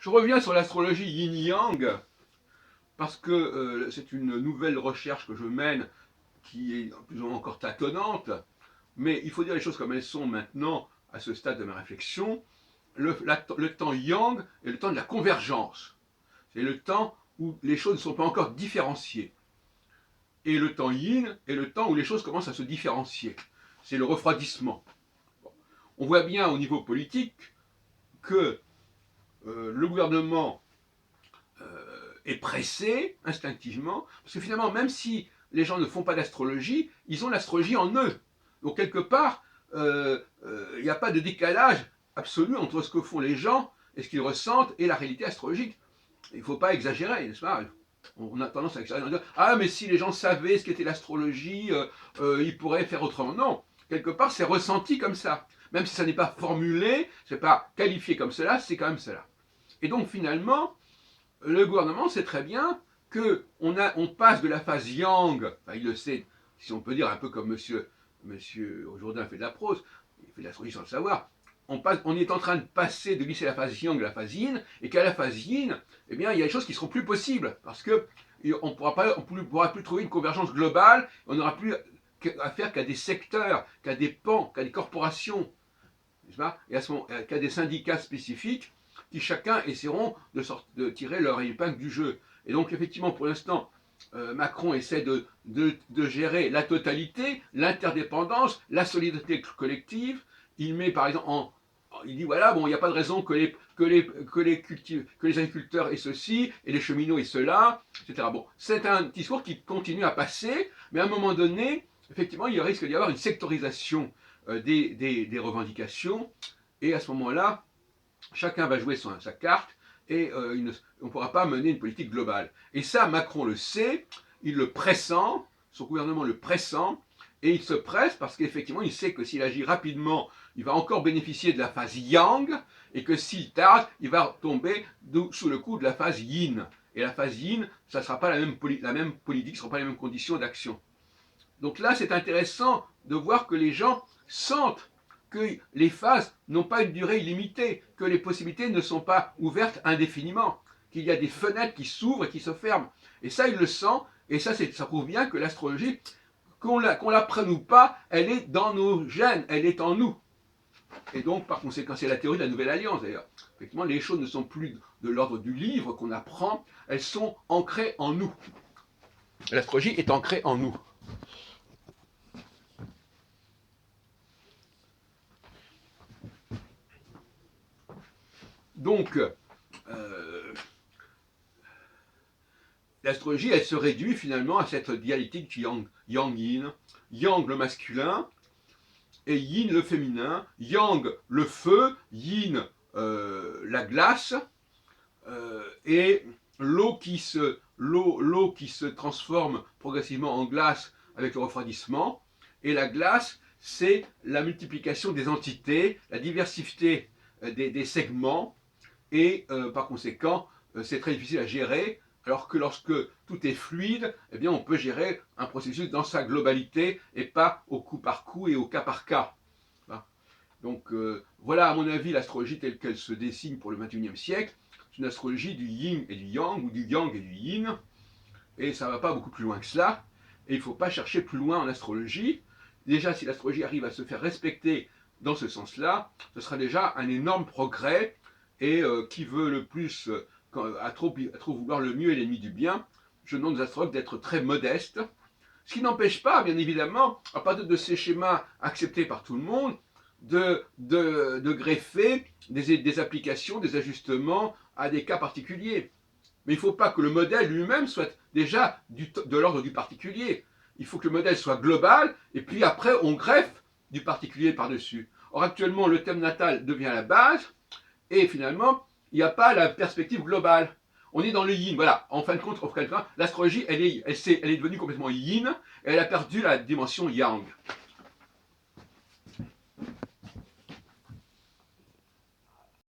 Je reviens sur l'astrologie yin-yang, parce que c'est une nouvelle recherche que je mène, qui est plus ou moins encore tâtonnante, mais il faut dire les choses comme elles sont maintenant, à ce stade de ma réflexion. Le temps yang est le temps de la convergence. C'est le temps où les choses ne sont pas encore différenciées. Et le temps yin est le temps où les choses commencent à se différencier. C'est le refroidissement. On voit bien au niveau politique que le gouvernement est pressé instinctivement, parce que finalement, même si les gens ne font pas d'astrologie, ils ont l'astrologie en eux. Donc quelque part, il n'y a pas de décalage absolu entre ce que font les gens et ce qu'ils ressentent et la réalité astrologique. Il ne faut pas exagérer, n'est-ce pas? On a tendance à exagérer, on dit, ah mais si les gens savaient ce qu'était l'astrologie, ils pourraient faire autrement. Non, quelque part c'est ressenti comme ça. Même si ça n'est pas formulé, ce n'est pas qualifié comme cela, c'est quand même cela. Et donc finalement, le gouvernement sait très bien qu'on passe de la phase yang, enfin il le sait, si on peut dire un peu comme monsieur Jourdain fait de la prose, il fait de l'astrologie sans le savoir, on est en train de passer, de glisser la phase yang à la phase yin, et qu'à la phase yin, eh bien, il y a des choses qui ne seront plus possibles, parce qu'on ne pourra plus trouver une convergence globale, on n'aura plus affaire qu'à des secteurs, qu'à des pans, qu'à des corporations, et qu'à des syndicats spécifiques, qui chacun essaieront de tirer leur épingle du jeu. Et donc effectivement, pour l'instant, Macron essaie de gérer la totalité, l'interdépendance, la solidarité collective. Il met par exemple il dit voilà, bon, il n'y a pas de raison que les agriculteurs aient ceci, et les cheminots aient cela, etc. Bon, c'est un discours qui continue à passer, mais à un moment donné, effectivement, il risque d'y avoir une sectorisation des revendications, et à ce moment-là, chacun va jouer sa carte, et on ne pourra pas mener une politique globale. Et ça, Macron le sait, il le pressent, son gouvernement le pressent, et il se presse parce qu'effectivement, il sait que s'il agit rapidement, il va encore bénéficier de la phase yang, et que s'il tarde, il va tomber sous le coup de la phase yin. Et la phase yin, ça ne sera pas la même politique, ce ne seront pas les mêmes conditions d'action. Donc là, c'est intéressant de voir que les gens sentent que les phases n'ont pas une durée illimitée, que les possibilités ne sont pas ouvertes indéfiniment, qu'il y a des fenêtres qui s'ouvrent et qui se ferment. Et ça, il le sent, et ça prouve bien que l'astrologie, qu'on la prenne ou pas, elle est dans nos gènes, elle est en nous. Et donc, par conséquent, c'est la théorie de la nouvelle alliance, d'ailleurs. Effectivement, les choses ne sont plus de l'ordre du livre qu'on apprend, elles sont ancrées en nous. L'astrologie est ancrée en nous. Donc, l'astrologie, elle se réduit finalement à cette dialectique yang-yin. Yang le masculin et yin le féminin. Yang le feu, yin la glace, et l'eau qui se transforme progressivement en glace avec le refroidissement. Et la glace, c'est la multiplication des entités, la diversité des segments, et par conséquent, c'est très difficile à gérer, alors que lorsque tout est fluide, eh bien, on peut gérer un processus dans sa globalité et pas au coup par coup et au cas par cas. Donc voilà, à mon avis, l'astrologie telle qu'elle se dessine pour le XXIe siècle. C'est une astrologie du yin et du yang, ou du yang et du yin, et ça ne va pas beaucoup plus loin que cela, et il ne faut pas chercher plus loin en astrologie. Déjà, si l'astrologie arrive à se faire respecter dans ce sens-là, ce sera déjà un énorme progrès, et qui veut le plus, à trop vouloir le mieux et l'ennemi du bien, je demande aux astrologues d'être très modestes, ce qui n'empêche pas, bien évidemment, à partir de ces schémas acceptés par tout le monde, de greffer des applications, des ajustements à des cas particuliers. Mais il ne faut pas que le modèle lui-même soit déjà de l'ordre du particulier. Il faut que le modèle soit global, et puis après, on greffe du particulier par-dessus. Or, actuellement, le thème natal devient la base, et finalement, il n'y a pas la perspective globale. On est dans le yin, voilà. En fin de compte, l'astrologie, elle est devenue complètement yin, et elle a perdu la dimension yang.